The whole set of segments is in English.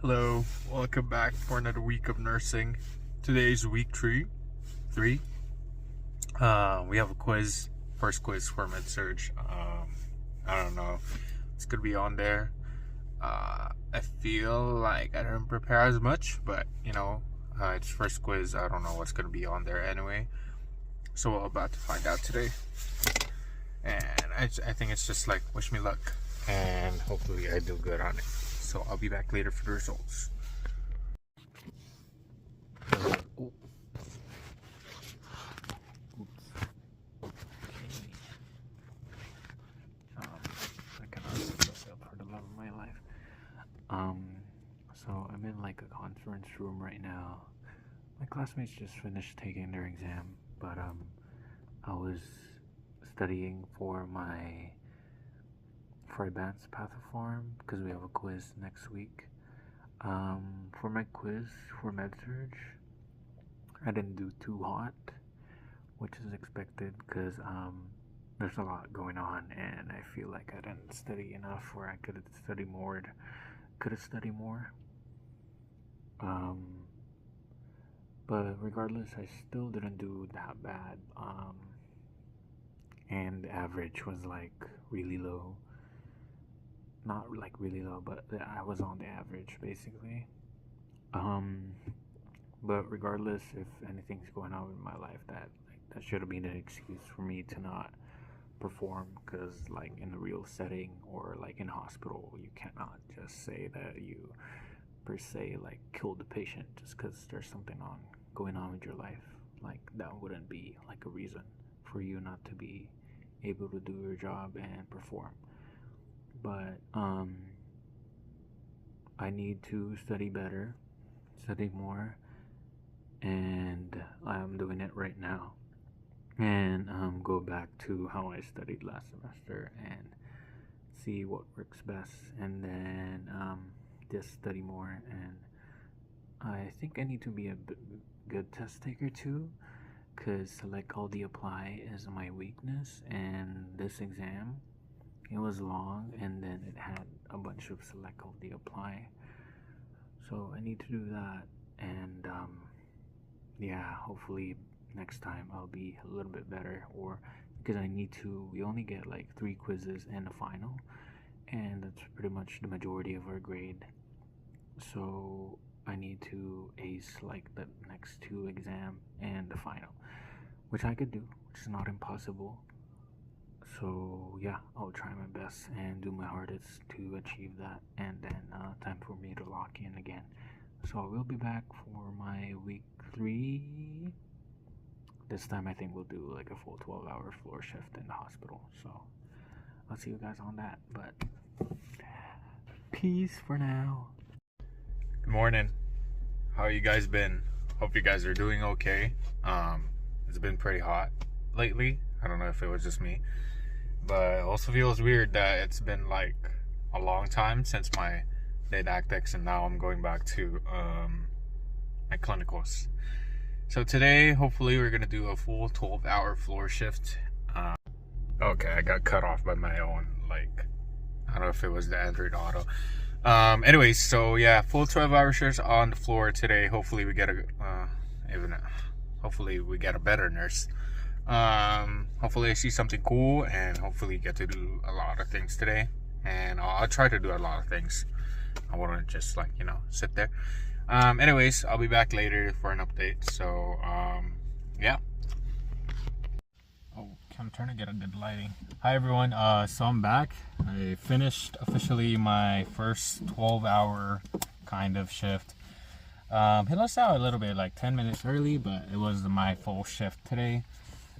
Hello, welcome back for another week of nursing. Today's week three. We have a quiz, first quiz for med-surg. I don't know, it's gonna be on there. I feel like I didn't prepare as much, but it's first quiz. I don't know what's gonna be on there anyway. So we're about to find out today, and I think it's just like wish me luck, and hopefully I do good on it. So I'll be back later for the results. So I'm in like a conference room right now. My classmates just finished taking their exam, but I was studying for advanced pathoform because we have a quiz next week. For my quiz for med-surg, I didn't do too hot, which is expected because there's a lot going on, and I feel like I didn't study enough, or I could have studied more. But regardless, I still didn't do that bad. And the average was like really low. Not like really low, but I was on the average basically. But regardless, if anything's going on in my life, that should have been an excuse for me to not perform, because like in the real setting or like in hospital, you cannot just say that you per se like killed the patient just because there's something going on with your life. Like that wouldn't be like a reason for you not to be able to do your job and perform. But I need to study better, study more, and I'm doing it right now. And go back to how I studied last semester and see what works best, and then just study more. And I think I need to be a good test taker too, because select all the apply is my weakness, and this exam, it was long and then it had a bunch of select all the apply, so I need to do that. And yeah, hopefully next time I'll be a little bit better, or because we only get like 3 quizzes and a final, and that's pretty much the majority of our grade. So I need to ace like the next 2 exam and the final, which I could do, which is not impossible. So yeah, I'll try my best and do my hardest to achieve that, and then time for me to lock in again. So I will be back for my week 3. This time I think we'll do like a full 12-hour floor shift in the hospital. So I'll see you guys on that. But peace for now. Good morning. How you guys been? Hope you guys are doing okay. It's been pretty hot lately. I don't know if it was just me, but it also feels weird that it's been like a long time since my didactics, and now I'm going back to my clinicals. So today, hopefully, we're gonna do a full 12-hour floor shift. Okay, I got cut off by my own, like, I don't know if it was the Android Auto. Anyways, so yeah, full 12-hour shifts on the floor today. Hopefully we get hopefully we get a better nurse. Hopefully I see something cool, and hopefully get to do a lot of things today. And I'll try to do a lot of things. I won't just like, sit there. Anyways, I'll be back later for an update. So, yeah. Oh, I'm trying to get a good lighting. Hi everyone, so I'm back. I finished officially my first 12-hour kind of shift. It lets out a little bit, like 10 minutes early, but it was my full shift today.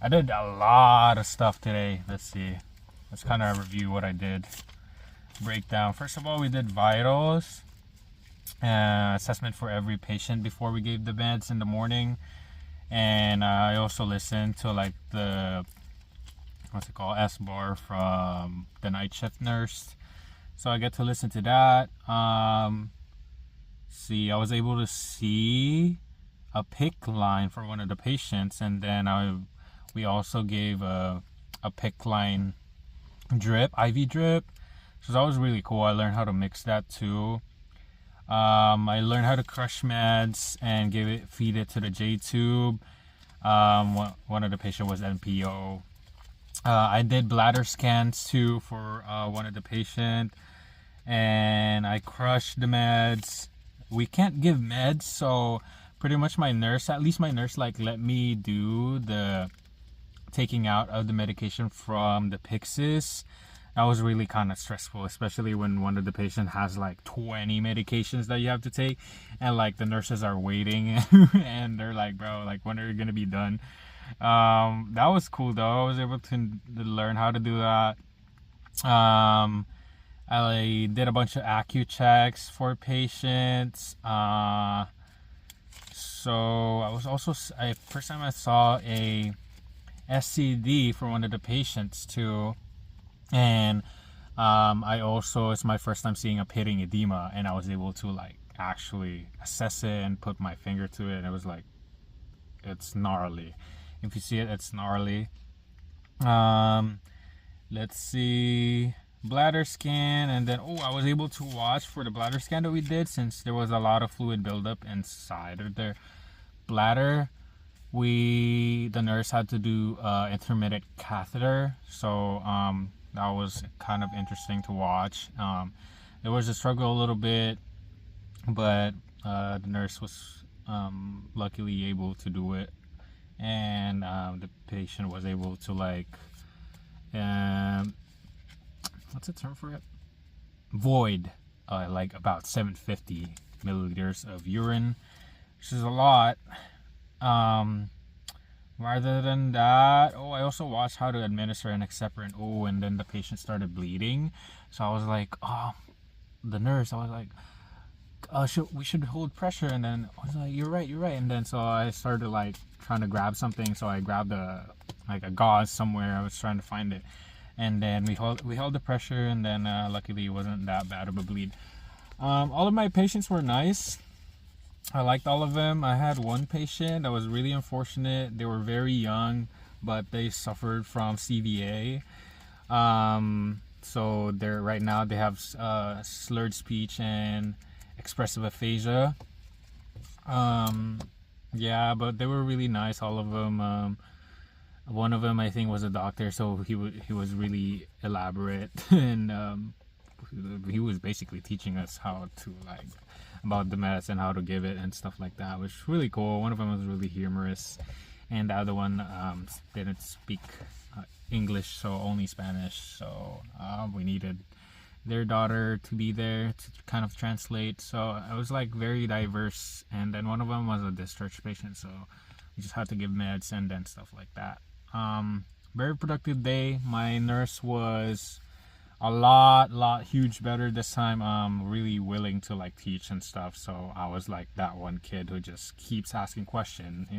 I did a lot of stuff today. Let's see. Let's kind of review what I did. Breakdown. First of all, we did vitals. Assessment for every patient before we gave the meds in the morning. And I also listened to like the, S-bar from the night shift nurse. So I get to listen to that. I was able to see a PICC line for one of the patients, and then we also gave a PICC line drip, IV drip. So that was really cool. I learned how to mix that too. I learned how to crush meds and feed it to the J tube. One of the patients was NPO. I did bladder scans too for one of the patient, and I crushed the meds. We can't give meds, so pretty much my nurse, at least my nurse, like let me do the taking out of the medication from the Pyxis. That was really kind of stressful, especially when one of the patient has like 20 medications that you have to take, and like the nurses are waiting and they're like, bro, like when are you gonna be done? That was cool though. I was able to learn how to do that. I did a bunch of acu checks for patients. So I was also first time I saw a SCD for one of the patients too, and I also, it's my first time seeing a pitting edema, and I was able to like actually assess it and put my finger to it, and it was like, it's gnarly. If you see it, it's gnarly. Let's see, bladder scan, and then I was able to watch for the bladder scan that we did, since there was a lot of fluid buildup inside of their bladder. The nurse had to do intermittent catheter, so that was kind of interesting to watch. There was a struggle a little bit, but the nurse was luckily able to do it, and the patient was able to like, what's the term for it? Void like about 750 milliliters of urine, which is a lot. Rather than that, I also watched how to administer an Excedrin. And then the patient started bleeding, so I was like, the nurse, I was like, we should hold pressure, and then I was like, you're right, and then so I started like trying to grab something, so I grabbed a gauze somewhere. I was trying to find it, and then we held the pressure, and then luckily it wasn't that bad of a bleed. All of my patients were nice. I liked all of them. I had one patient that was really unfortunate. They were very young, but they suffered from CVA. So they're right now they have slurred speech and expressive aphasia. Yeah, but they were really nice, all of them. One of them I think was a doctor, so he was really elaborate, and he was basically teaching us how to like about the meds and how to give it and stuff like that, which was really cool. One of them was really humorous, and the other one didn't speak English, so only Spanish. So we needed their daughter to be there to kind of translate. So it was like very diverse, and then one of them was a discharge patient, so we just had to give meds and then stuff like that. Very productive day. My nurse was a lot huge better this time, really willing to like teach and stuff. So I was like that one kid who just keeps asking questions,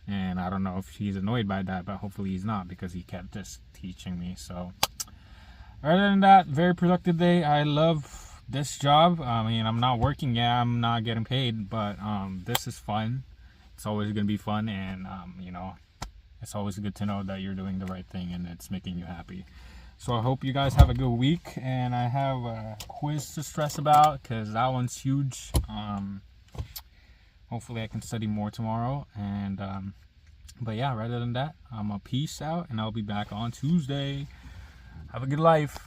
and I don't know if he's annoyed by that, but hopefully he's not, because he kept just teaching me. So other than that, very productive day. I love this job. I mean, I'm not working yet, I'm not getting paid, but this is fun. It's always gonna be fun, and it's always good to know that you're doing the right thing and it's making you happy. So I hope you guys have a good week, and I have a quiz to stress about because that one's huge. Hopefully I can study more tomorrow, and but yeah, rather than that, I'm a peace out, and I'll be back on Tuesday. Have a good life.